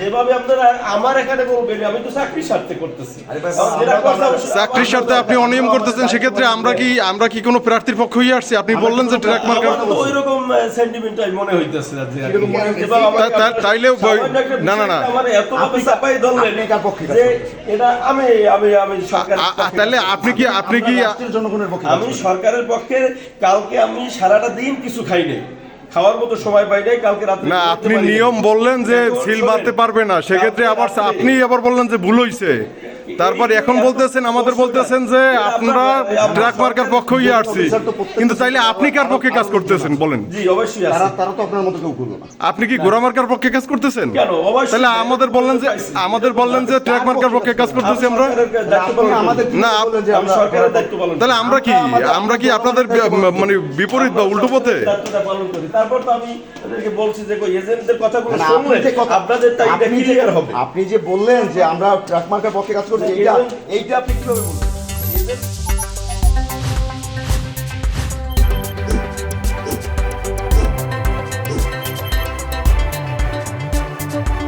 যেভাবে আপনারা আমার এখানে বলবেন আমি তো চাকরির স্বার্থে করতেছি। চাকরির স্বার্থে আপনি অনিয়ম করতেছেন, সেক্ষেত্রে আমরা কি কোনো প্রার্থীর পক্ষ হয়ে আসছি? আপনি বললেন যে ট্রাক মার্কার, ওইরকম সেন্টিমেন্ট মনে হইতেছে তাইলে না না না, আমার এত ভাবে চাপাই ধরলেন যে এটা আমি সরকার, তাহলে আপনি কি জনগণের পক্ষে আমি সরকারের পক্ষে। কালকে আমি সারাটা দিন কিছু খাই নাই, খাওয়ার মতো সময় পাই নাই কালকে রাতে। না, আপনি নিয়ম বললেন যে সিল মারতে পারবে না, সেক্ষেত্রে আবার আপনি আবার বললেন যে ভুল হইছে, তারপর এখন বলতেছেন আমাদের বলতেছেন যে আপনারা ট্রাক মার্কার পক্ষ হয়ে আসছি, কিন্তু তাইলে আপনি কার পক্ষে কাজ করতেছেন বলেন? জি অবশ্যই আছে। তারা তো আপনার মতো কেউ করলো না। আপনি কি ঘোড়া মার্কার পক্ষে কাজ করতেছেন? কেন? অবশ্যই। তাহলে আমাদের বললেন যে ট্রাক মার্কার পক্ষে কাজ করতেছি আমরা। না, আমি সরকারের দায়িত্ব পালন করি। তাহলে আমরা কি আপনাদের মানে বিপরীত বা উল্টো পথে? দায়িত্বটা পালন করি। তারপর তো আমি ওদেরকে বলছি যে এজেন্টদের কথাগুলো না, শুনলে আপনাদের তাই ক্লিয়ার হবে। আপনি যে বললেন যে আমরা ট্রাক মার্কার পক্ষে কাজ করছি, এইটা আপনি কিভাবে বললেন?